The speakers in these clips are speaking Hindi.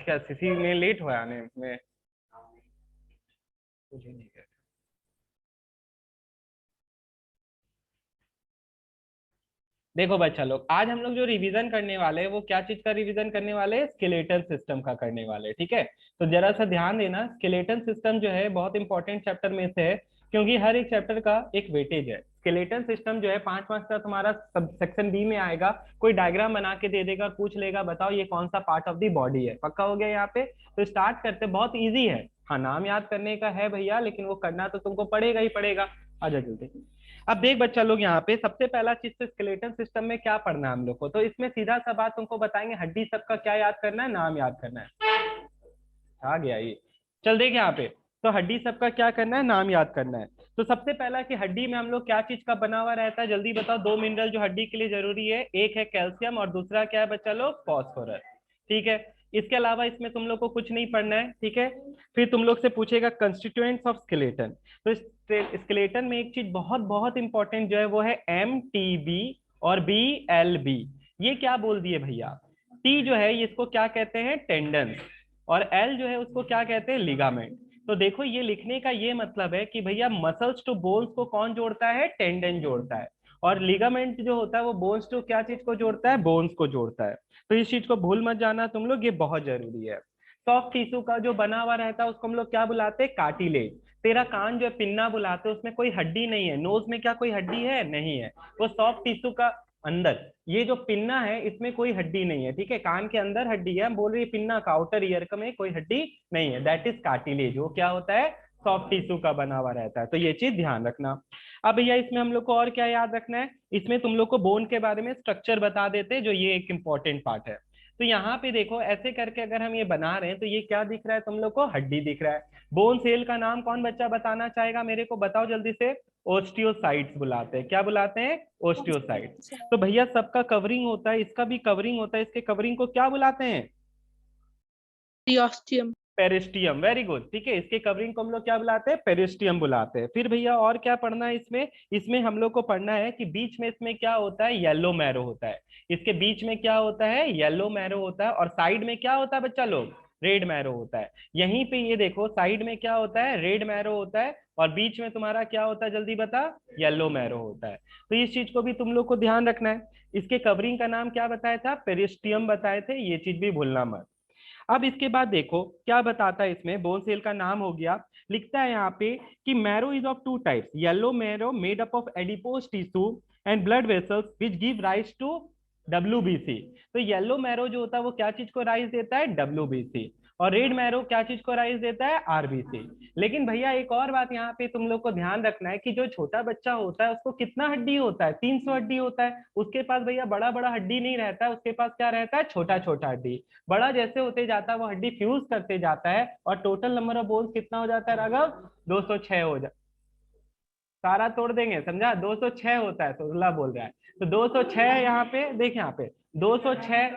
क्या किसी में लेट हुआ आने में? मुझे नहीं है। देखो बच्चा लोग, आज हम लोग जो रिवीजन करने वाले हैं वो क्या चीज का रिवीजन करने वाले हैं? स्केलेटन सिस्टम का करने वाले हैं, ठीक है। तो जरा सा ध्यान देना, स्केलेटन सिस्टम जो है बहुत इंपॉर्टेंट चैप्टर में से है, क्योंकि हर एक चैप्टर का एक वेटेज है। स्केलेटन सिस्टम जो है 5 मार्क्स का तुम्हारा सब सेक्शन बी में आएगा। कोई डायग्राम बना के दे देगा, पूछ लेगा बताओ ये कौन सा पार्ट ऑफ द बॉडी है। पक्का हो गया यहाँ पे? तो स्टार्ट करते, बहुत ईजी है। हाँ, नाम याद करने का है भैया, लेकिन वो करना तो तुमको पड़ेगा ही पड़ेगा। आ जाओ जल्दी। अब देख बच्चा लोग, यहाँ पे सबसे पहला चीज तो स्केलेटन सिस्टम में क्या पढ़ना है हम लोग को, तो इसमें सीधा सा बात तुमको बताएंगे, हड्डी सबका क्या याद करना है? नाम याद करना है। आ गया ये। चल देख यहाँ पे, तो हड्डी सबका क्या करना है? नाम याद करना है। तो सबसे पहला कि हड्डी में हम लोग क्या चीज का बना हुआ रहता है, जल्दी बताओ। दो मिनरल जो हड्डी के लिए जरूरी है, एक है कैल्शियम और दूसरा क्या है बच्चा लोग? फॉस्फोरस। ठीक है। इसके अलावा इसमें तुम लोग को कुछ नहीं पढ़ना है, ठीक है। फिर तुम लोग से पूछेगा कंस्टिट्यूएंट्स ऑफ स्केलेटन। तो स्केलेटन में एक चीज बहुत बहुत इंपॉर्टेंट जो है वो है MTB और BLB। ये क्या बोल दिए भैया? टी जो है इसको क्या कहते हैं? टेंडन। और एल जो है उसको क्या कहते हैं? लिगामेंट। तो देखो, ये लिखने का ये मतलब है कि भैया मसल्स टू बोन्स को कौन जोड़ता है? टेंडन जोड़ता है। और लिगामेंट जो होता है वो बोन्स टू क्या चीज को जोड़ता है? बोन्स को जोड़ता है। तो इस चीज को भूल मत जाना तुम लोग, ये बहुत जरूरी है। सॉफ्ट टिश्यू का जो बना हुआ रहता है उसको हम लोग क्या बुलाते हैं? कार्टिलेज। तेरा कान जो है पिन्ना बुलाते हैं, उसमें कोई हड्डी नहीं है। नोज में क्या कोई हड्डी है? नहीं है। वो सॉफ्ट टिश्यू का अंदर, ये जो पिन्ना है इसमें कोई हड्डी नहीं है, ठीक है। कान के अंदर हड्डी है, हम बोल रहे हैं पिन्ना का आउटर ईयर का में कोई हड्डी नहीं है, दैट इज कार्टिलेज। वो क्या होता है? सॉफ्ट टिश्यू का बना हुआ रहता है। तो ये चीज ध्यान रखना। अब भैया इसमें हम लोग को और क्या याद रखना है? इसमें तुम लोग को बोन के बारे में स्ट्रक्चर बता देते हैं, जो ये एक इंपॉर्टेंट पार्ट है। तो यहाँ पे देखो, ऐसे करके अगर हम ये बना रहे हैं तो ये क्या दिख रहा है तुम लोग को? हड्डी दिख रहा है। बोन सेल का नाम कौन बच्चा बताना चाहेगा मेरे को? बताओ जल्दी से। ओस्टियोसाइट्स बुलाते हैं। क्या बुलाते हैं? ओस्टियोसाइट्स। तो भैया सबका कवरिंग होता है, इसका भी कवरिंग होता है, इसके कवरिंग को क्या बुलाते हैं? डिओस्टियम। पेरिस्टियम। वेरी गुड, ठीक है। इसके कवरिंग को हम लोग क्या बुलाते हैं? पेरिस्टियम बुलाते हैं। फिर भैया और क्या पढ़ना है इसमें? इसमें हम लोग को पढ़ना है कि बीच में इसमें क्या होता है? येलो मैरो होता है। इसके बीच में क्या होता है? येलो मैरो होता है। और साइड में क्या होता है बच्चा लोग? रेड मैरो होता है। यहीं पे ये देखो, साइड में क्या होता है? रेड मैरो होता है। और बीच में तुम्हारा क्या होता है? जल्दी बता। येलो मैरो होता है। तो इस चीज को भी तुम लोग को ध्यान रखना है। इसके कवरिंग का नाम क्या बताया था? पेरिस्टियम बताए थे, ये चीज भी भूलना मत। अब इसके बाद देखो क्या बताता है इसमें। बोन सेल का नाम हो गया। लिखता है यहाँ पे कि marrow is of two types, yellow marrow made up of adipose tissue and blood vessels which give rise to WBC। तो येलो मैरो जो होता है वो क्या चीज को राइज देता है? WBC। और रेड मैरो क्या चीज को राइज देता है? RBC। लेकिन भैया एक और बात यहाँ पे तुम लोग को ध्यान रखना है कि जो छोटा बच्चा होता है उसको कितना हड्डी होता है? 300 हड्डी होता है। उसके पास भैया बड़ा बड़ा हड्डी नहीं रहता है, उसके पास क्या रहता है? छोटा छोटा हड्डी। बड़ा जैसे होते जाता है वो हड्डी फ्यूज करते जाता है, और टोटल नंबर ऑफ बोन्स कितना हो जाता है राघव? 206 हो जाता। सारा तोड़ देंगे, समझा? 206 होता है, 16 बोल रहा है। तो 206 यहाँ पे देख, यहाँ पे 206।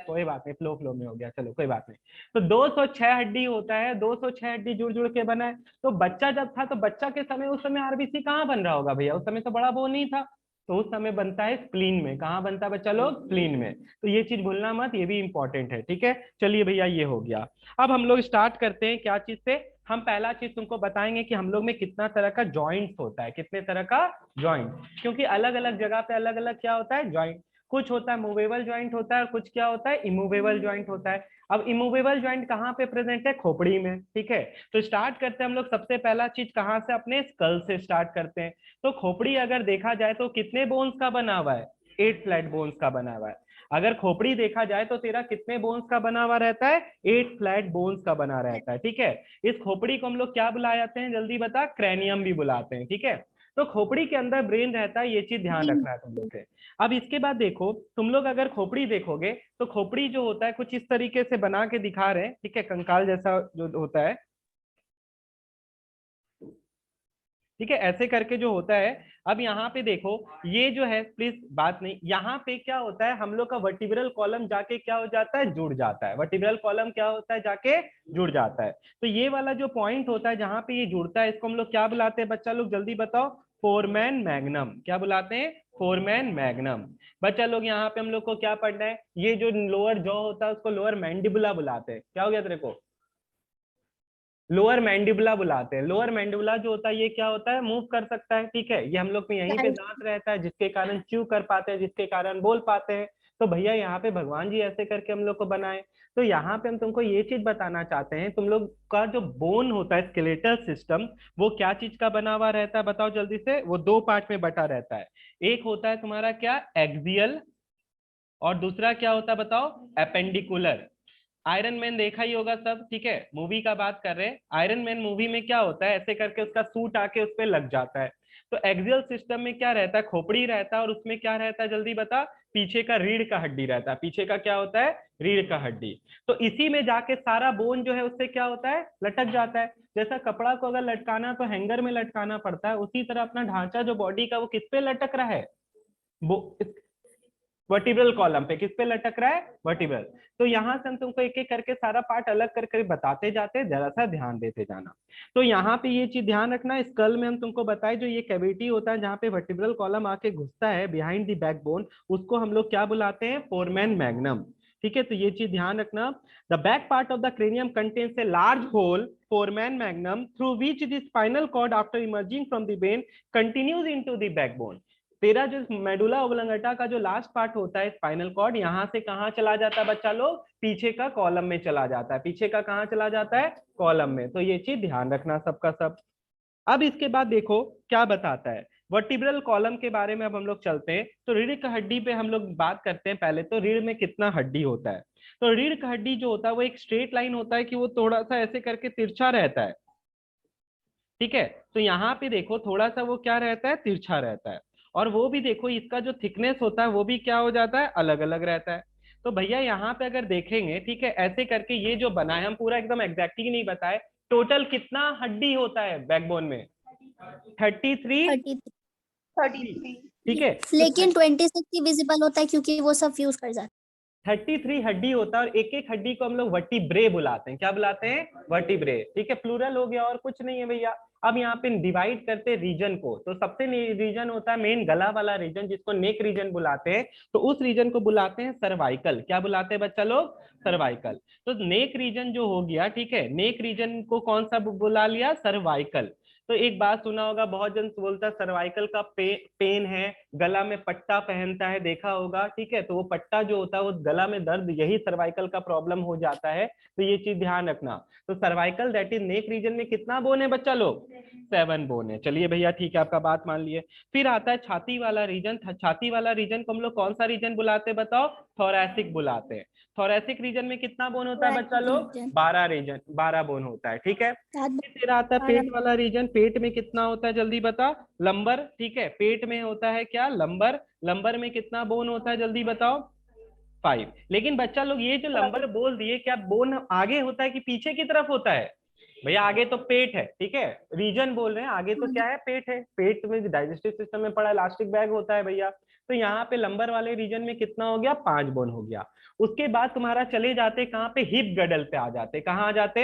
कोई बात नहीं, फ्लो फ्लो में हो गया, चलो कोई बात नहीं। तो 206 हड्डी होता है, 206 हड्डी जुड़ जुड़ के बना है। तो बच्चा जब था तो बच्चा के समय, उस समय RBC कहाँ बन रहा होगा भैया? उस समय तो बड़ा बोन नहीं था। तो उस समय बनता है स्प्लीन में। कहाँ बनता है बच्चा लोग? स्प्लीन में। तो ये चीज भूलना मत, ये भी इंपॉर्टेंट है, ठीक है। चलिए भैया, ये हो गया। अब हम लोग स्टार्ट करते हैं क्या चीज से। हम पहला चीज तुमको बताएंगे कि हम लोग में कितना तरह का जॉइंट्स होता है, कितने तरह का जॉइंट। क्योंकि अलग अलग जगह पे अलग अलग क्या होता है? जॉइंट। कुछ होता है मूवेबल जॉइंट होता है, और कुछ क्या होता है? इमूवेबल जॉइंट होता है। अब इमूवेबल जॉइंट कहाँ पे प्रेजेंट है? खोपड़ी में, ठीक है। तो स्टार्ट करते हैं हम लोग, सबसे पहला चीज कहाँ से? अपने स्कल से स्टार्ट करते हैं। तो खोपड़ी अगर देखा जाए तो कितने बोन्स का बना हुआ है? 8 फ्लैट बोन्स का बना हुआ है। अगर खोपड़ी देखा जाए तो तेरा कितने बोन्स का बना हुआ रहता है? 8 फ्लैट बोन्स का बना रहता है, ठीक है। इस खोपड़ी को हम लोग क्या बुला जाते हैं? जल्दी बता। क्रैनियम भी बुलाते हैं, ठीक है। तो खोपड़ी के अंदर ब्रेन रहता है, ये चीज ध्यान रखना है तुम लोग के। अब इसके बाद देखो, तुम लोग अगर खोपड़ी देखोगे तो खोपड़ी जो होता है कुछ इस तरीके से बना के दिखा रहे हैं, ठीक है, कंकाल जैसा जो होता है, ठीक है, ऐसे करके जो होता है। अब यहाँ पे देखो, ये जो है, प्लीज बात नहीं, यहाँ पे क्या होता है? हम लोग का वर्टिब्रल कॉलम जाके क्या हो जाता है? जुड़ जाता है। वर्टिब्रल कॉलम क्या होता है? जाके जुड़ जाता है। तो ये वाला जो पॉइंट होता है जहां पे ये जुड़ता है, इसको हम लोग क्या बुलाते हैं बच्चा लोग? जल्दी बताओ। Foreman magnum. क्या बुलाते हैं? Foreman magnum. बच्चा लोग यहाँ पे हम लोग को क्या पढ़ना है, ये जो लोअर जॉ होता है उसको लोअर मैंडिबुला बुलाते हैं। क्या हो गया तेरे को, लोअर मैंडिबुला बुलाते हैं। लोअर मैंडिबुला जो होता है ये क्या होता है, मूव कर सकता है, ठीक है। ये हम लोग में यहीं पे दांत रहता है जिसके कारण च्यू कर पाते हैं, जिसके कारण बोल पाते हैं। तो भैया यहाँ पे भगवान जी ऐसे करके हम लोग को बनाए। तो यहाँ पे हम तुमको ये चीज बताना चाहते हैं, तुम लोग का जो बोन होता है स्केलेटल सिस्टम, वो क्या चीज का बना हुआ रहता है बताओ जल्दी से। वो दो पार्ट में बटा रहता है। एक होता है तुम्हारा क्या, एक्सियल, और दूसरा क्या होता है बताओ, एपेंडिकुलर। आयरन मैन देखा ही होगा सब, ठीक है, मूवी का बात कर रहे हैं। आयरन मैन मूवी में क्या होता है, ऐसे करके उसका सूट आके उस पर लग जाता है। तो एक्सियल सिस्टम में क्या रहता है, खोपड़ी रहता है, और उसमें क्या रहता है जल्दी बता, पीछे का रीढ़ का हड्डी रहता है। पीछे का क्या होता है, रीढ़ का हड्डी। तो इसी में जाके सारा बोन जो है उससे क्या होता है, लटक जाता है। जैसा कपड़ा को अगर लटकाना तो हैंगर में लटकाना पड़ता है, उसी तरह अपना ढांचा जो बॉडी का वो किस पे लटक रहा है, वर्टिब्रल कॉलम पे। किस पे लटक रहा है, वर्टिब्रल। तो यहाँ से हम तुमको एक एक करके सारा पार्ट अलग करके बताते जाते हैं, जरा सा ध्यान देते जाना। तो यहाँ पे ये चीज ध्यान रखना, स्कल में हम तुमको बताए जो ये कैविटी होता है जहाँ पे वर्टिब्रल कॉलम आके घुसता है बिहाइंड द बैकबोन, उसको हम लोग क्या बुलाते हैं, फोरमैन मैग्नम। ठीक है, तो ये चीज ध्यान रखना। The back part of the cranium contains a large hole, foramen magnum, through which the spinal cord after emerging from the brain continues into the backbone. तेरा जो मेडुला ओब्लंगेटा का जो लास्ट पार्ट होता है स्पाइनल कॉर्ड, यहाँ से कहाँ चला जाता है बच्चा लोग, पीछे का कॉलम में चला जाता है। पीछे का कहाँ चला जाता है, कॉलम में। तो ये चीज ध्यान रखना सबका सब। अब इसके बाद देखो क्या बताता है वर्टिब्रल कॉलम के बारे में। अब हम लोग चलते हैं, तो रीढ़ का हड्डी पे हम लोग बात करते हैं। पहले तो रीढ़ में कितना हड्डी होता है। तो रीढ़ का हड्डी जो होता है वो एक स्ट्रेट लाइन होता है कि वो थोड़ा सा ऐसे करके तिरछा रहता है, ठीक है। तो यहाँ पे देखो थोड़ा सा वो क्या रहता है, तिरछा रहता है। और वो भी देखो इसका जो थिकनेस होता है वो भी क्या हो जाता है, अलग अलग रहता है। तो भैया यहाँ पे अगर देखेंगे, ठीक है, ऐसे करके ये जो बना है, हम पूरा एकदम एग्जैक्टली नहीं बताए, टोटल कितना हड्डी होता है बैकबोन में, 33। 33। ठीक है, तो लेकिन 26 ही विजिबल होता है क्योंकि वो सब फ्यूज कर जाते हैं। 33 हड्डी होता है, और एक एक हड्डी को हम लोग वर्टिब्रे बुलाते हैं। क्या बुलाते हैं, वर्टिब्रे। ठीक है, प्लूरल हो गया और कुछ नहीं है भैया। अब यहाँ पे डिवाइड करते हैं रीजन को। तो सबसे रीजन होता है मेन गला वाला रीजन, जिसको नेक रीजन बुलाते हैं। तो उस रीजन को बुलाते हैं सर्वाइकल। क्या बुलाते हैं बच्चा लोग, सर्वाइकल। तो नेक रीजन जो हो गया, ठीक है, नेक रीजन को कौन सा बुला लिया, सर्वाइकल। तो एक बात सुना होगा, बहुत जन बोलता है सर्वाइकल का पेन है, गला में पट्टा पहनता है, देखा होगा, ठीक है। तो वो पट्टा जो होता है वो गला में दर्द, यही सर्वाइकल का प्रॉब्लम हो जाता है। तो ये चीज ध्यान रखना। तो cervical that is neck region में कितना बोन है बच्चा लोग, 7 बोन है। चलिए भैया ठीक है, आपका बात मान लिए। फिर आता है छाती वाला रीजन। छाती वाला रीजन को हम लोग कौन सा रीजन बुलाते हैं बताओ, थोरैसिक बुलाते हैं। थोरैसिक रीजन में कितना बोन होता है बच्चा लोग, 12 रीजन, 12 बोन होता है, ठीक है। फिर आता है पेट वाला रीजन। पेट में कितना होता है जल्दी बता, लंबर, ठीक है। पेट में होता है क्या, लंबर। लंबर में कितना बोन होता है जल्दी बताओ, 5। लेकिन बच्चा लोग ये जो लंबर बोल दिए, क्या बोन आगे होता है कि पीछे की तरफ होता है, भैया आगे तो पेट है, ठीक है। रीजन बोल रहे हैं, आगे तो क्या है, पेट है। पेट में डाइजेस्टिव सिस्टम में पड़ा इलास्टिक बैग होता है भैया। तो यहाँ पे लंबर वाले रीजन में कितना हो गया, 5 बोन हो गया। उसके बाद तुम्हारा चले जाते कहाँ पे, हिप गडल पे आ जाते। कहाँ आ जाते,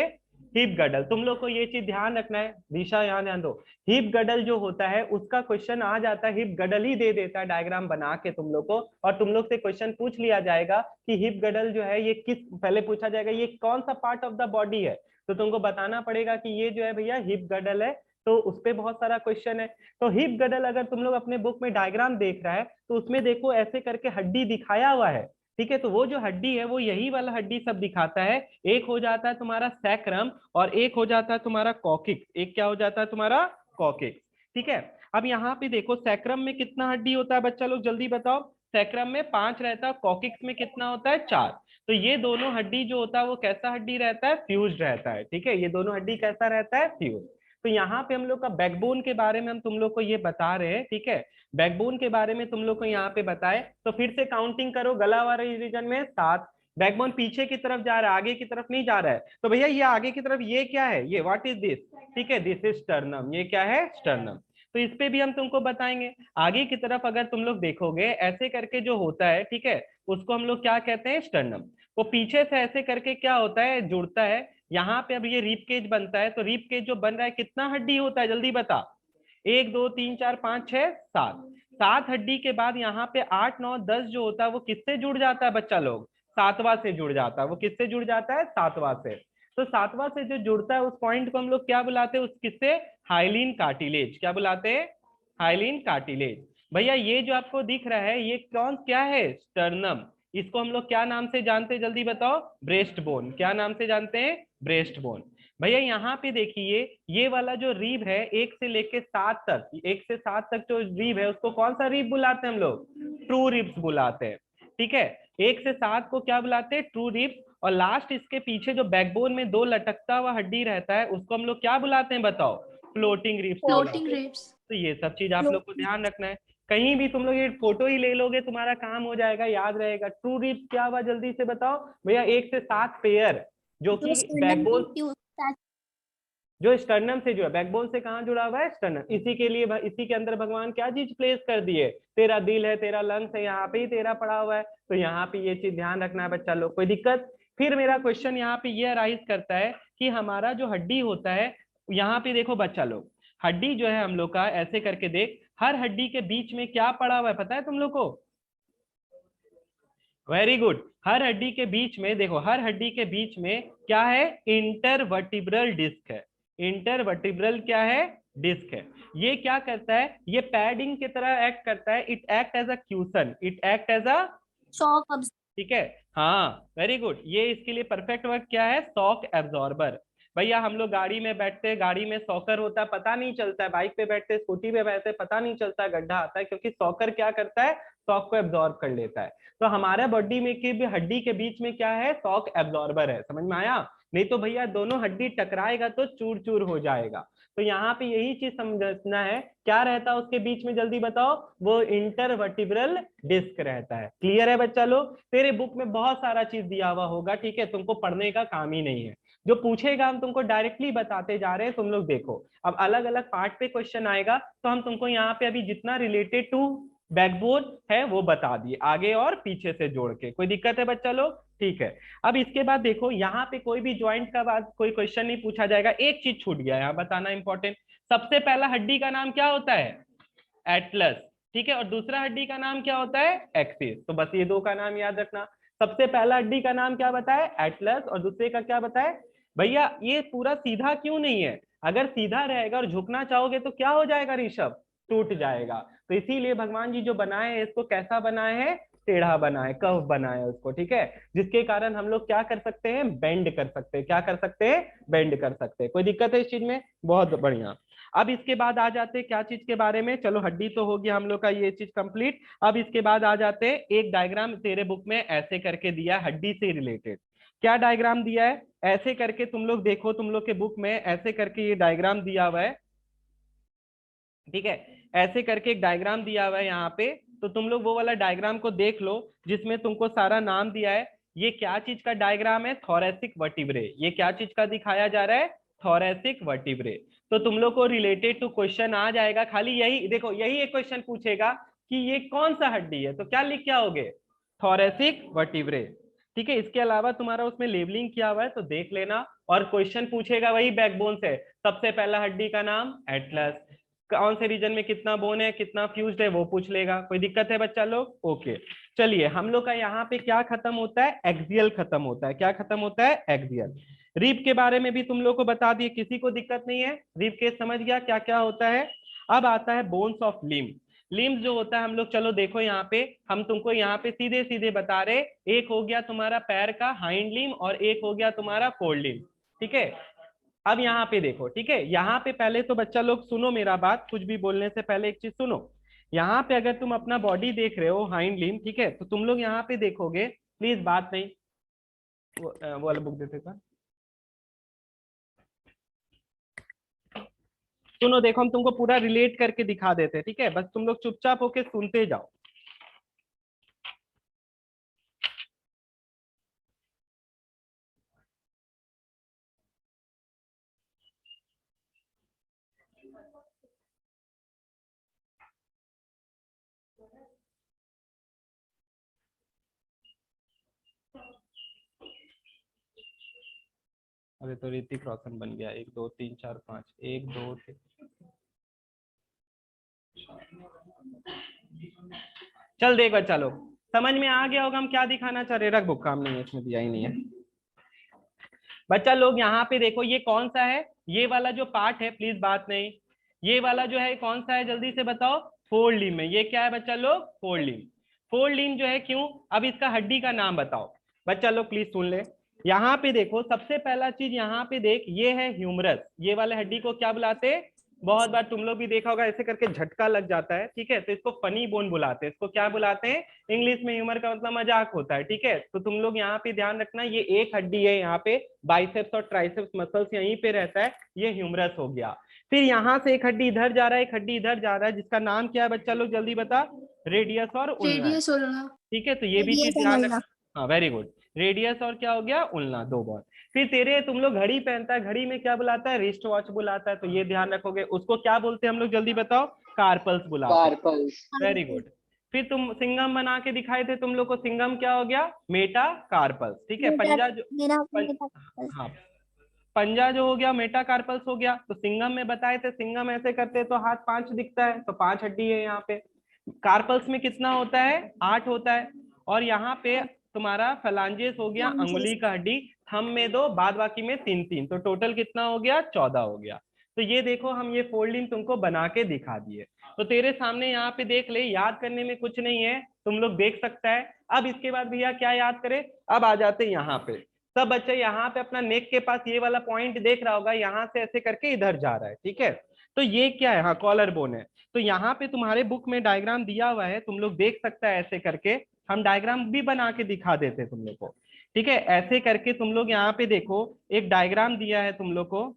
हिप गडल। तुम लोग को ये चीज ध्यान रखना है, दिशा यहाँ ध्यान दो। हिप गडल जो होता है उसका क्वेश्चन आ जाता है, हिप गडल ही दे देता है डायग्राम बना के तुम लोग को, और तुम लोग से क्वेश्चन पूछ लिया जाएगा कि हिप गडल जो है ये किस, पहले पूछा जाएगा ये कौन सा पार्ट ऑफ द बॉडी है। तो तुमको बताना पड़ेगा कि ये जो है भैया हिप गडल है। तो उस पर बहुत सारा क्वेश्चन है। तो हिप गडल अगर तुम लोग अपने बुक में डायग्राम देख रहा है तो उसमें देखो ऐसे करके हड्डी दिखाया हुआ है, ठीक है। तो वो जो हड्डी है वो यही वाला हड्डी सब दिखाता है। एक हो जाता है तुम्हारा सैक्रम, और एक हो जाता है तुम्हारा कॉकिक्स। एक क्या हो जाता है तुम्हारा, कॉकिक्स, ठीक है। अब यहाँ पे देखो सैक्रम में कितना हड्डी होता है बच्चा लोग जल्दी बताओ। सैक्रम में 5 रहता है, कॉकिक्स में कितना होता है, 4। तो ये दोनों हड्डी जो होता है वो कैसा हड्डी रहता है, फ्यूज रहता है, ठीक है। ये दोनों हड्डी कैसा रहता है, फ्यूज। तो यहाँ पे हम लोग का बैकबोन के बारे में हम तुम लोग को ये बता रहे हैं, ठीक है। बैकबोन के बारे में तुम लोग को यहाँ पे बताए, तो फिर से काउंटिंग करो। गला वाले रीजन में 7। बैकबोन पीछे की तरफ जा रहा है, आगे की तरफ नहीं जा रहा है। तो भैया ये आगे की तरफ ये क्या है, ये व्हाट इज दिस, ठीक है, दिस इज स्टर्नम। ये क्या है, स्टर्नम। तो इस पे भी हम तुमको बताएंगे। आगे की तरफ अगर तुम लोग देखोगे ऐसे करके जो होता है, ठीक है, उसको हम लोग क्या कहते हैं, स्टर्नम। वो पीछे से ऐसे करके क्या होता है, जुड़ता है। यहाँ पे अब ये रीप केज बनता है। तो रीप केज जो बन रहा है कितना हड्डी होता है जल्दी बता, 1 2 3 4 5 6 7। 7 हड्डी के बाद यहाँ पे 8 9 10 जो होता है वो किससे जुड़ जाता है बच्चा लोग? सातवां से जुड़ जाता है। वो किससे जुड़ जाता है? सातवां से। तो सातवां से जो जुड़ता है उस पॉइंट को हम लोग क्या बुलाते हैं? उस किससे? Hyaline cartilage. क्या बुलाते हैं? Hyaline cartilage. भैया ये जो आपको दिख रहा है ये कौन क्या है? स्टर्नम। इसको हम लोग क्या नाम से जानते हैं? जल्दी बताओ। Breast bone. क्या नाम से जानते हैं? Breast bone. भैया यहाँ पे देखिए ये वाला जो रीब है 1 से लेके 7 तक, 1 से 7 तक जो रीब है उसको कौन सा रीब बुलाते हैं हम लोग? ट्रू रिब्स बुलाते हैं। ठीक है, 1 से 7 को क्या बुलाते हैं? True ribs. और लास्ट इसके पीछे जो बैकबोन में 2 लटकता हुआ हड्डी रहता है उसको हम लोग क्या बुलाते हैं बताओ? फ्लोटिंग रिब्स फ्लोटिंग बुलाते हैं। रिब्स। तो ये सब चीज आप लोग को ध्यान रखना है। कहीं भी तुम लोग ये फोटो ही ले लोगे तुम्हारा काम हो जाएगा, याद रहेगा। ट्रू रिब्स क्या हुआ जल्दी से बताओ भैया? 1 से 7 पेयर जो जो कि स्टर्नम बैकबोन, की जो स्टर्नम से जो है बैकबोन से कहाँ जुड़ा हुआ है? स्टर्नम। इसी के लिए इसी के अंदर भगवान क्या चीज प्लेस कर दिए? तेरा दिल है, तेरा लंग्स है, यहाँ पे ही तेरा पड़ा हुआ है। तो यहाँ पे ये चीज ध्यान रखना है बच्चा लोग। कोई दिक्कत? फिर मेरा क्वेश्चन यहाँ पे ये अराइज करता है कि हमारा जो हड्डी होता है, यहाँ पे देखो बच्चा लोग, हड्डी जो है हम लोग का ऐसे करके देख, हर हड्डी के बीच में क्या पड़ा हुआ है पता है तुम लोग को? Very good. हर हड्डी के बीच में देखो, हर हड्डी के बीच में क्या है? इंटरवर्टिब्रल डिस्क है। इंटरवर्टिब्रल क्या है? डिस्क है। ये क्या करता है? ये पैडिंग की तरह एक्ट करता है। It act as a cushion, it act as a, shock ठीक है, हाँ वेरी गुड। ये इसके लिए परफेक्ट वर्क क्या है? Shock absorber. भैया हम लोग गाड़ी में बैठते हैं, गाड़ी में सॉकर होता है, पता नहीं चलता है। बाइक पे बैठते, स्कूटी पे बैठते, पता नहीं चलता है गड्ढा आता है, क्योंकि सॉकर क्या करता है? शॉक को एब्जॉर्ब कर लेता है। तो हमारे बॉडी में की भी हड्डी के बीच में क्या है? शॉक एब्जॉर्बर है। समझ में आया? नहीं तो भैया दोनों हड्डी टकराएगा तो चूर चूर हो जाएगा। तो यहाँ पे यही चीज समझना है, क्या रहता है उसके बीच में जल्दी बताओ? वो इंटरवर्टिब्रल डिस्क रहता है। क्लियर है बच्चा लोग? तेरे बुक में बहुत सारा चीज दिया हुआ होगा, ठीक है, तुमको पढ़ने का काम ही नहीं है। जो पूछेगा हम तुमको डायरेक्टली बताते जा रहे हैं, तुम लोग देखो। अब अलग अलग पार्ट पे क्वेश्चन आएगा तो हम तुमको यहाँ पे अभी जितना रिलेटेड टू बैकबोन है वो बता दिए, आगे और पीछे से जोड़ के। कोई दिक्कत है बच्चा लोग? ठीक है। अब इसके बाद देखो यहाँ पे कोई भी ज्वाइंट का बाद कोई क्वेश्चन नहीं पूछा जाएगा। एक चीज छूट गया यहाँ बताना इंपॉर्टेंट। सबसे पहला हड्डी का नाम क्या होता है? एटलस। ठीक है, और दूसरा हड्डी का नाम क्या होता है? एक्सिस। तो बस ये दो का नाम याद रखना। सबसे पहला हड्डी का नाम क्या बताए? एटलस। और दूसरे का क्या बताए? भैया ये पूरा सीधा क्यों नहीं है? अगर सीधा रहेगा और झुकना चाहोगे तो क्या हो जाएगा ऋषभ? टूट जाएगा। तो इसीलिए भगवान जी जो बनाए हैं इसको कैसा बनाए हैं? टेढ़ा बनाए, कर्व बनाए उसको, ठीक है, जिसके कारण हम लोग क्या कर सकते हैं? बेंड कर सकते हैं। क्या कर सकते हैं? बेंड कर सकते हैं। कोई दिक्कत है इस चीज में? बहुत बढ़िया। अब इसके बाद आ जाते हैं क्या चीज के बारे में? चलो हड्डी तो हो गया हम लोग का ये चीज कंप्लीट। अब इसके बाद आ जाते हैं, एक डायग्राम तेरे बुक में ऐसे करके दिया हड्डी से रिलेटेड। क्या डायग्राम दिया है? ऐसे करके तुम लोग देखो, तुम लोग के बुक में ऐसे करके ये डायग्राम दिया हुआ है, ठीक है, ऐसे करके एक डायग्राम दिया हुआ है यहाँ पे। तो तुम लोग वो वाला डायग्राम को देख लो जिसमें तुमको सारा नाम दिया है। ये क्या चीज का डायग्राम है? Thoracic vertebrae. ये क्या चीज का दिखाया जा रहा है? Thoracic vertebrae. तो तुम लोग को रिलेटेड टू क्वेश्चन आ जाएगा। खाली यही देखो, यही एक क्वेश्चन पूछेगा कि ये कौन सा हड्डी है, तो क्या लिख के आओगे? Thoracic vertebrae. ठीक है, इसके अलावा तुम्हारा उसमें लेबलिंग किया हुआ है तो देख लेना। और क्वेश्चन पूछेगा वही बैकबोन से। सबसे पहला हड्डी का नाम एटलस, कौन से रीजन में कितना बोन है, कितना फ्यूज्ड है, वो पूछ लेगा। कोई दिक्कत है बच्चा लोग? ओके। चलिए हम लोग का यहाँ पे क्या खत्म होता है? एक्सियल खत्म होता है। क्या खत्म होता है? एक्सियल। रिब के बारे में भी तुम लोग को बता दिए, किसी को दिक्कत नहीं है? रिब केस समझ गया क्या क्या होता है? अब आता है बोन्स ऑफ लिम्ब। लिम्ब जो होता है हम लोग, चलो देखो यहाँ पे हम तुमको यहाँ पे सीधे सीधे बता रहे। एक हो गया तुम्हारा पैर का हाइंड लिम्ब और एक हो गया तुम्हारा फोर लिम्ब, ठीक है। अब यहाँ पे देखो, ठीक है, यहाँ पे पहले तो बच्चा लोग सुनो मेरा बात, कुछ भी बोलने से पहले एक चीज सुनो। यहाँ पे अगर तुम अपना बॉडी देख रहे हो हाइंड लिम्ब, ठीक है, तो तुम लोग यहाँ पे देखोगे, प्लीज बात नहीं, वो वाला बुक देते था। सुनो देखो, हम तुमको पूरा रिलेट करके दिखा देते हैं, ठीक है, बस तुम लोग चुपचाप होके सुनते जाओ। अरे तो ऋतिक रोशन बन गया। 1 2 3 4 5, 1 2 3। चल देख बच्चा लोग, समझ में आ गया होगा हम क्या दिखाना चाह रहे। रख बुक, काम नहीं है इसमें, दिया ही नहीं है। बच्चा लोग यहाँ पे देखो ये कौन सा है, ये वाला जो पार्ट है, प्लीज बात नहीं, ये वाला जो है कौन सा है जल्दी से बताओ। फोर लिम्ब में, ये क्या है बच्चा लोग, फोर लिम्ब। फोर लिम्ब जो है क्यों, अब इसका हड्डी का नाम बताओ। बच्चा लोग प्लीज सुन ले, यहाँ पे देखो सबसे पहला चीज यहाँ पे देख, ये है ह्यूमरस। ये वाले हड्डी को क्या बुलाते हैं, बहुत बार तुम लोग भी देखा होगा ऐसे करके झटका लग जाता है, ठीक है, तो इसको फनी बोन बुलाते हैं। इसको क्या बुलाते हैं, इंग्लिश में ह्यूमर का मतलब मजाक होता है, ठीक है। तो तुम लोग यहाँ पे ध्यान रखना, ये एक हड्डी है यहाँ पे, बाइसेप्स और ट्राइसेप्स मसल्स यहीं पे रहता है, ये ह्यूमरस हो गया। फिर यहाँ से एक हड्डी इधर जा रहा है, एक हड्डी इधर जा रहा है, जिसका नाम क्या है बच्चा लोग जल्दी बता, रेडियस और उल्ना है, रेडियस उल्ना। ठीक है। तो ये भी चीज ध्यान रखना। हाँ वेरी गुड, रेडियस और क्या हो गया, उल्ना, दो बार। फिर तेरे तुम लोग घड़ी पहनता है, घड़ी में क्या बुलाता है, रिस्ट वॉच बुलाता है, तो ये ध्यान रखोगे। उसको क्या बोलते हैं हम लोग जल्दी बताओ, कार्पल्स बुलाते हैं, कार्पल्स। Very good. फिर तुम सिंगम बना के दिखाए थे तुम लोग को, सिंगम क्या हो गया, मेटा कार्पल्स, ठीक है। पंजा जो हाँ, पंजा जो हो गया मेटा कार्पल्स हो गया। तो सिंगम में बताए थे, सिंगम ऐसे करते तो हाथ 5 दिखता है, तो 5 हड्डी है यहाँ पे। कार्पल्स में कितना होता है, 8 होता है। और यहाँ पे तुम्हारा फलांजेस हो गया, अंगुली का हड्डी, थंब में 2, बाद बाकी में 3 तो टोटल कितना हो गया, 14 हो गया। तो ये देखो हम ये फोल्डिंग तुमको बना के दिखा दिए। तो तेरे सामने यहाँ पे देख ले, याद करने में कुछ नहीं है, तुम लोग देख सकता है। अब इसके बाद भैया क्या याद करे, अब आ जाते यहाँ पे। सब बच्चे यहाँ पे अपना नेक के पास ये वाला पॉइंट देख रहा होगा, यहाँ से ऐसे करके इधर जा रहा है, ठीक है। तो ये क्या है, हाँ कॉलर बोन है। तो यहाँ पे तुम्हारे बुक में डायग्राम दिया हुआ है, तुम लोग देख सकता है ऐसे करके, हम डायग्राम भी बना के दिखा देते हैं तुम लोग को, ठीक है। ऐसे करके तुम लोग यहाँ पे देखो, एक डायग्राम दिया है तुम लोग को,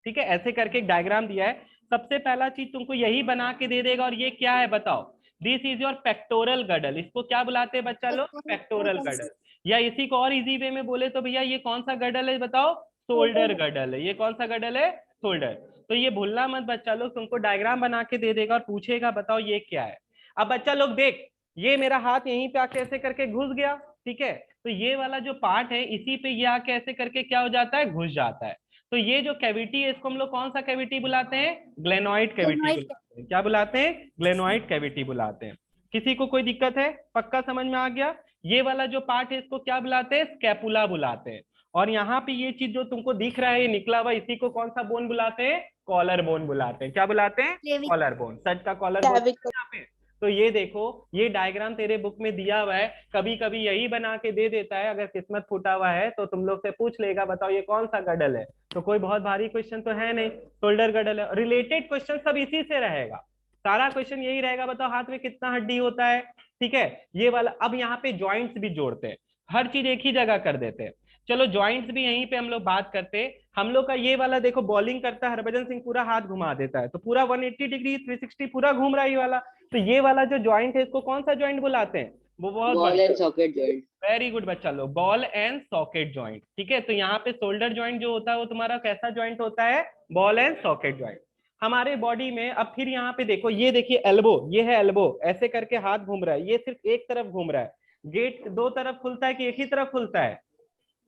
ठीक है, ऐसे करके एक डायग्राम दिया है। सबसे पहला चीज तुमको यही बना के दे देगा, और ये क्या है बताओ, दिस इज योर पेक्टोरल गडल। इसको क्या बुलाते हैं बच्चा लोग, पेक्टोरल गडल। या इसी को और इजी वे में बोले तो भैया ये कौन सा गडल है बताओ, शोल्डर गडल है। ये कौन सा गडल है, शोल्डर। तो ये भूलना मत बच्चा लोग, तुमको डायग्राम बना के दे देगा और पूछेगा बताओ ये क्या है। अब बच्चा लोग देख, ये मेरा हाथ यहीं पे आके ऐसे करके घुस गया, ठीक है। तो ये वाला जो पार्ट है, इसी पे ये आके ऐसे करके क्या हो जाता है, घुस जाता है। तो ये जो कैविटी है, इसको हम लोग कौन सा कैविटी बुलाते हैं, ग्लेनोइड कैविटी बुलाते हैं। क्या बुलाते हैं, ग्लेनोइड कैविटी बुलाते हैं। किसी को कोई दिक्कत है, पक्का समझ में आ गया। ये वाला जो पार्ट है इसको क्या बुलाते हैं, स्कैपुला बुलाते हैं। और यहाँ पे ये चीज जो तुमको दिख रहा है ये निकला हुआ, इसी को कौन सा बोन बुलाते हैं, कॉलर बोन बुलाते हैं। क्या बुलाते हैं, कॉलर बोन, सच का कॉलर बोन यहाँ पे। तो ये देखो, ये डायग्राम तेरे बुक में दिया हुआ है, कभी कभी यही बना के दे देता है। अगर किस्मत फूटा हुआ है तो तुम लोग से पूछ लेगा बताओ ये कौन सा गडल है, तो कोई बहुत भारी क्वेश्चन तो है नहीं, शोल्डर गडल है। रिलेटेड क्वेश्चन सब इसी से रहेगा, सारा क्वेश्चन यही रहेगा, बताओ हाथ में कितना हड्डी होता है, ठीक है। ये वाला, अब यहाँ पे ज्वाइंट्स भी जोड़ते हैं, हर चीज एक ही जगह कर देते हैं। चलो ज्वाइंट्स भी यहीं पे हम लोग बात करते हैं। हम लोग का ये वाला देखो, बॉलिंग करता है हरभजन सिंह, पूरा हाथ घुमा देता है, तो पूरा 180 डिग्री 360 पूरा घूम रहा है ये वाला। तो ये वाला जो ज्वाइंट है इसको कौन सा ज्वाइंट बुलाते हैं, वो बहुत ball and socket joint. Very good बच्चा लोग, बॉल एंड सॉकेट ज्वाइंट, ठीक है। तो यहाँ पे शोल्डर ज्वाइंट जो होता है वो तुम्हारा कैसा ज्वाइंट होता है, बॉल एंड सॉकेट ज्वाइंट हमारे बॉडी में। अब फिर यहाँ पे देखो, ये देखिए एल्बो, ये है एल्बो, ऐसे करके हाथ घूम रहा है, ये सिर्फ एक तरफ घूम रहा है। गेट दो तरफ खुलता है कि एक ही तरफ खुलता है,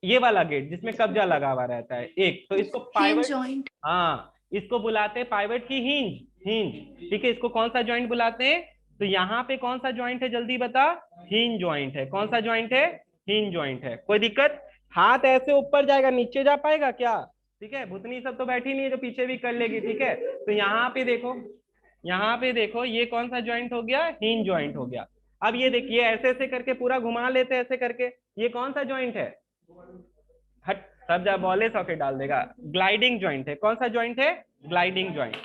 ये वाला गेट जिसमें कब्जा लगा हुआ रहता है एक, तो इसको पाइवट, हाँ इसको बुलाते हैं पाइवट की हिंज, हिंज, ठीक है। इसको कौन सा ज्वाइंट बुलाते हैं, तो यहाँ पे कौन सा ज्वाइंट है जल्दी बता, हिंज ज्वाइंट है। कौन सा ज्वाइंट है, हिंज ज्वाइंट है। कोई दिक्कत, हाथ ऐसे ऊपर जाएगा, नीचे जा पाएगा क्या, ठीक है। भुतनी सब तो बैठी नहीं है जो पीछे भी कर लेगी, ठीक है। तो यहाँ पे देखो, यहाँ पे देखो ये कौन सा ज्वाइंट हो गया, हिंज ज्वाइंट हो गया। अब ये देखिए ऐसे ऐसे करके पूरा घुमा लेते हैं ऐसे करके, ये कौन सा ज्वाइंट है, हट सब जा बॉले सॉकेट डाल देगा, ग्लाइडिंग ज्वाइंट है। कौन सा ज्वाइंट है, ग्लाइडिंग ज्वाइंट,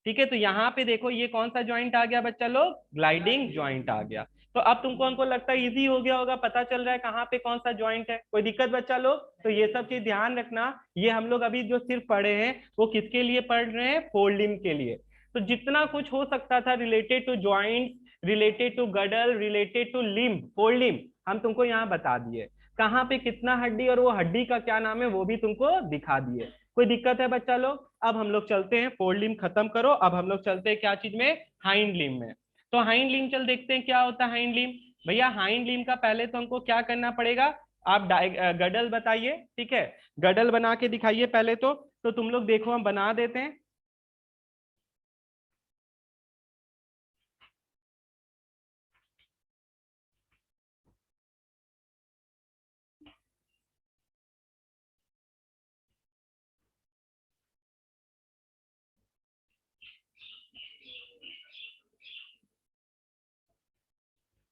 ठीक है। तो यहाँ पे देखो ये कौन सा ज्वाइंट आ गया बच्चा लोग, ग्लाइडिंग ज्वाइंट आ गया। तो अब तुमको हमको लगता है इजी हो गया होगा, पता चल रहा है कहाँ पे कौन सा ज्वाइंट है। कोई दिक्कत बच्चा लोग, तो ये सब चीज ध्यान रखना। ये हम लोग अभी जो सिर्फ पढ़े हैं वो किसके लिए पढ़ रहे हैं, फोल्डिंग के लिए। तो जितना कुछ हो सकता था related to joint, related to girdle, related to limb, folding, हम तुमको यहाँ बता दिए। कहाँ पे कितना हड्डी और वो हड्डी का क्या नाम है वो भी तुमको दिखा दिए। कोई दिक्कत है बच्चा लोग, अब हम लोग चलते हैं, फोर लिम्ब खत्म करो, अब हम लोग चलते हैं क्या चीज में, हाइंड लिम्ब में। तो हाइंड लिम्ब चल देखते हैं क्या होता है हाइंड लिम्ब। भैया हाइंड लिम्ब का पहले तो हमको क्या करना पड़ेगा, आप गडल बताइए, ठीक है, गडल बना के दिखाइए पहले तो तुम लोग देखो हम बना देते हैं।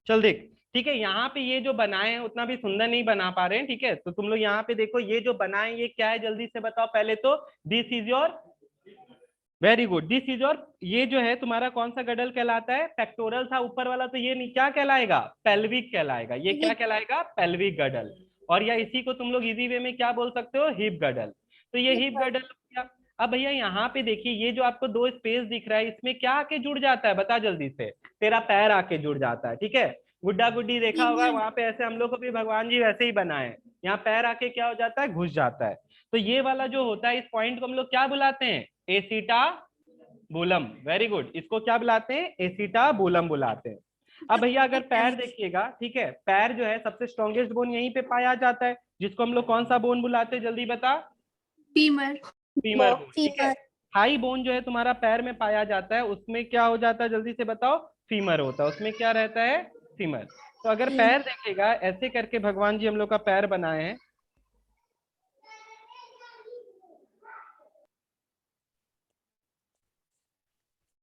चल देख, ठीक है, यहाँ पे ये जो बनाए हैं उतना भी सुंदर नहीं बना पा रहे हैं, ठीक है, तो तुम लोग यहाँ पे देखो ये जो बनाए ये क्या है, जल्दी से बताओ पहले तो। This is your, very good, this is your, ये जो है तुम्हारा कौन सा गडल कहलाता है, पेक्टोरल था ऊपर वाला, तो ये नहीं क्या कहलाएगा, पेल्विक कहलाएगा, ये क्या कहलाएगा, पेल्विक गडल। और या इसी को तुम लोग इजी वे में क्या बोल सकते हो, हिप गडल। तो ये हिप गडल हो गया। अब भैया यहाँ पे देखिए ये जो आपको दो स्पेस दिख रहा है इसमें क्या आके जुड़ जाता है, बता जल्दी से, तेरा पैर आके जुड़ जाता है, ठीक है। गुड्डा गुड्डी देखा होगा वहां पे, ऐसे हम लोग को भी भगवान जी वैसे ही बनाए, यहाँ पैर आके क्या हो जाता है, घुस जाता है। तो ये वाला जो होता है इस पॉइंट को हम लोग क्या बुलाते हैं, एसीटाबुलम, वेरी गुड, इसको क्या बुलाते हैं, एसीटाबुलम बुलाते हैं। अब भैया अगर पैर देखिएगा, ठीक है, पैर जो है सबसे स्ट्रॉन्गेस्ट बोन यहीं पे पाया जाता है, जिसको हम लोग कौन सा बोन बुलाते हैं, जल्दी बता, फीमर। फीमर बोन, ठीक है। हाई बोन जो है तुम्हारा पैर में पाया जाता है, उसमें क्या हो जाता है, जल्दी से बताओ, फीमर होता है, उसमें क्या रहता है, फीमर। तो अगर पैर देखेगा ऐसे करके भगवान जी हम लोग का पैर बनाए हैं,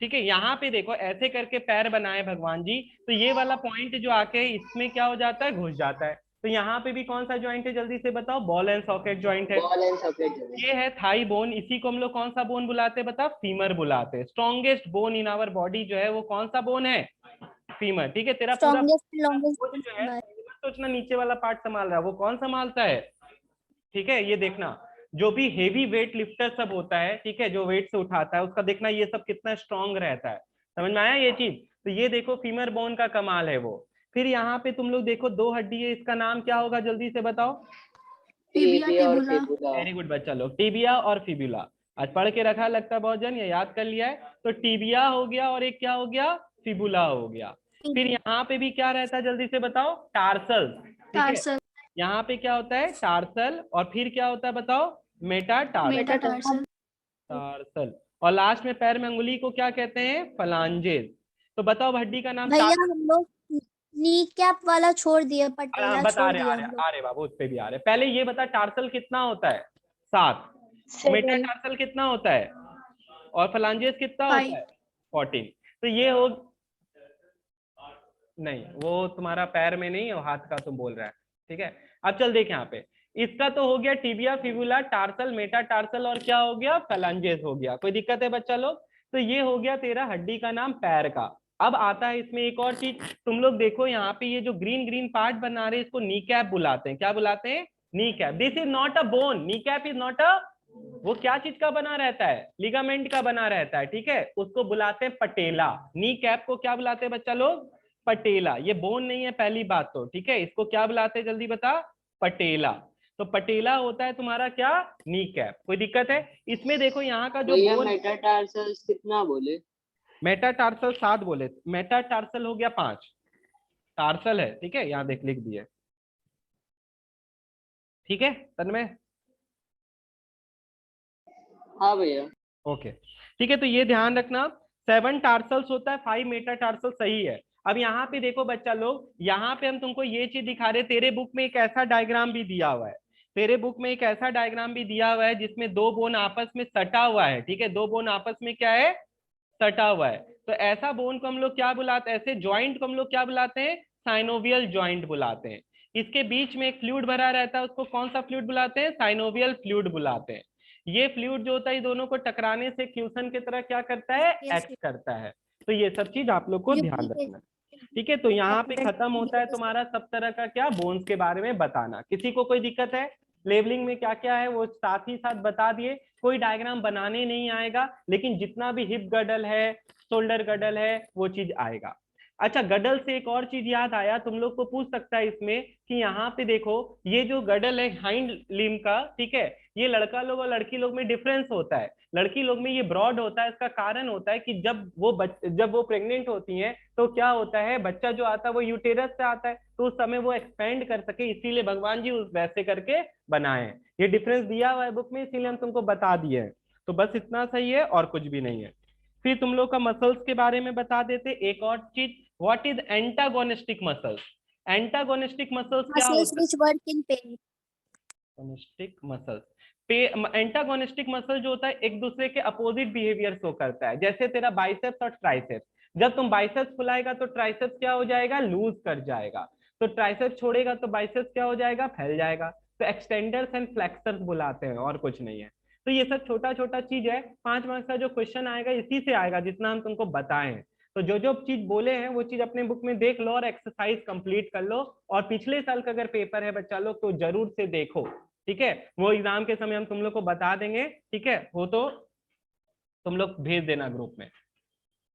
ठीक है, यहाँ पे देखो ऐसे करके पैर बनाए भगवान जी, तो ये वाला पॉइंट जो आके इसमें क्या हो जाता है, घुस जाता है। तो यहाँ पे भी कौन सा ज्वाइंट है, जल्दी से बताओ, बॉल एंड सॉकेट ज्वाइंट है, बॉल एंड सॉकेट। ये है थाई बोन, इसी को हम लोग कौन सा बोन बुलाते हैं, बता, फीमर बुलाते हैं। Strongest bone in our body जो है वो कौन सा बोन है, फीमर, ठीक है। तेरा पूरा बोन जो है, सोचना नीचे वाला पार्ट संभाल रहा है, वो कौन संभालता है, ठीक है। ये देखना जो भी हेवी वेट लिफ्टर सब होता है, ठीक है, जो वेट से उठाता है उसका देखना ये सब कितना स्ट्रांग रहता है, समझ में आया ये चीज। तो ये देखो फीमर बोन का कमाल है वो। फिर यहाँ पे तुम लोग देखो दो हड्डी है, इसका नाम क्या होगा, जल्दी से बताओ, टिबिया और फिबुला। वेरी गुड बच्चा लोग, टिबिया और फिबुला, आज पढ़ के रखा लगता है बहुत जन, ये याद कर लिया है। तो टिबिया हो गया और एक क्या हो गया, फिबुला हो गया। फिर यहाँ पे भी क्या रहता है, जल्दी से बताओ, टार्सल, ठीक है, यहाँ पे क्या होता है, टार्सल, और फिर क्या होता है बताओ, मेटाटार्सल, टार्सल, और लास्ट में पैर में अंगुली को क्या कहते हैं, फलांजेस। तो बताओ हड्डी का नाम, भैया हम लोग नी कैप वाला छोड़ दिए, पटेला बता छोड़ रहे, दिया आ हम लोग। रहे बाबू, उस पे भी आ रहे। पहले ये बता टार्सल कितना होता है, 7, मेटाटार्सल कितना होता है, और फलांजेस कितना होता है, 14। तो ये हो, नहीं वो तुम्हारा पैर में नहीं है, वो हाथ का तुम बोल रहा है, ठीक है। अब चल देख यहाँ पे, इसका तो हो गया टिबिया, फिबुला, टार्सल, मेटाटार्सल, और क्या हो गया, फैलेंजेस हो गया। कोई दिक्कत है बच्चा लोग, तो ये हो गया तेरा हड्डी का नाम पैर का। अब आता है इसमें एक और चीज, तुम लोग देखो यहाँ पे ये जो ग्रीन ग्रीन पार्ट बना रहे हैं इसको नी कैप बुलाते हैं, क्या बुलाते हैं, knee cap. This is not a bone, knee cap is not a, वो क्या चीज का बना रहता है, लिगामेंट का बना रहता है, ठीक है, उसको बुलाते हैं पटेला। नी कैप को क्या बुलाते हैं बच्चा लोग, पटेला। ये बोन नहीं है पहली बात तो, ठीक है, इसको क्या बुलाते हैं, जल्दी बता, पटेला। तो पटेला होता है तुम्हारा क्या, नी कैप। कोई दिक्कत है इसमें, देखो यहाँ का जो बोन, मेटाटार्सल्स कितना बोले, मेटाटार्सल 7 बोले, मेटाटार्सल हो गया 5, टार्सल है, ठीक है, यहाँ देख लिख दिए, ठीक है तन्मय, हाँ भैया, ओके, ठीक है। तो ये ध्यान रखना 7 टार्सल्स होता है, 5 मेटाटार्सल, सही है। अब यहाँ पे देखो बच्चा लोग, यहाँ पे हम तुमको ये चीज दिखा रहे, तेरे बुक में एक ऐसा डायग्राम भी दिया हुआ है, तेरे बुक में एक ऐसा डायग्राम भी दिया हुआ है जिसमें दो बोन आपस में सटा हुआ है, ठीक है, दो बोन आपस में क्या है, सटा हुआ है। तो ऐसा बोन को हम लोग क्या बुलाते हैं, ऐसे ज्वाइंट को हम लोग क्या बुलाते हैं, साइनोवियल ज्वाइंट बुलाते हैं। इसके बीच में एक फ्लूइड भरा रहता है, उसको कौन सा फ्लूइड बुलाते हैं, साइनोवियल फ्लूइड बुलाते हैं। ये फ्लूइड जो होता है दोनों को टकराने से क्यूसन की तरह क्या करता है, एक्ट करता है। तो ये सब चीज आप लोग को ध्यान रखना है, ठीक है। तो यहाँ पे खत्म होता है तुम्हारा सब तरह का क्या, बोन्स के बारे में बताना। किसी को कोई दिक्कत है, लेबलिंग में क्या क्या है वो साथ ही साथ बता दिए, कोई डायग्राम बनाने नहीं आएगा, लेकिन जितना भी हिप गडल है, शोल्डर गडल है, वो चीज आएगा। अच्छा, गडल से एक और चीज याद आया, तुम लोग को पूछ सकता है इसमें कि यहाँ पे देखो ये जो गडल है हाइंड लिम्ब का, ठीक है, ये लड़का लोग और लड़की लोग में डिफरेंस होता है। लड़की लोग में ये ब्रॉड होता है, इसका कारण होता है कि जब वो प्रेग्नेंट होती हैं तो क्या होता है, बच्चा जो आता है वो यूटेरस से आता है, तो उस समय वो एक्सपेंड कर सके, इसीलिए भगवान जी उस वैसे करके बनाए हैं। ये डिफरेंस दिया हुआ है बुक में, इसीलिए हम तुमको बता दिए हैं। तो बस इतना सही है और कुछ भी नहीं है। फिर तुम लोग का मसल्स के बारे में बता देते एक और चीज, what is antagonistic muscles. Antagonistic muscles क्या Muscles होता है, which work in pain. Antagonistic muscles, antagonistic muscle जो होता है एक दूसरे के अपोजिट बिहेवियर शो करता है, जैसे तेरा बाइसेप्स और ट्राइसेप्स। जब तुम बाइसेप्स फुलाएगा तो ट्राइसेप्स क्या हो जाएगा, लूज कर जाएगा। तो ट्राइसेप्स छोड़ेगा तो बाइसेप्स क्या हो जाएगा, फैल जाएगा। तो एक्सटेंडर्स एंड फ्लेक्सर्स बुलाते हैं, और कुछ नहीं है। तो ये सब छोटा छोटा चीज है। 5 मार्क्स का जो क्वेश्चन आएगा इसी से आएगा, जितना हम तुमको बताएं। तो जो जो चीज बोले हैं वो चीज अपने बुक में देख लो और एक्सरसाइज कंप्लीट कर लो। और पिछले साल का अगर पेपर है बच्चा लोग तो जरूर से देखो, ठीक है। वो एग्जाम के समय हम तुम लोग को बता देंगे, ठीक है। हो तो तुम लोग भेज देना ग्रुप में।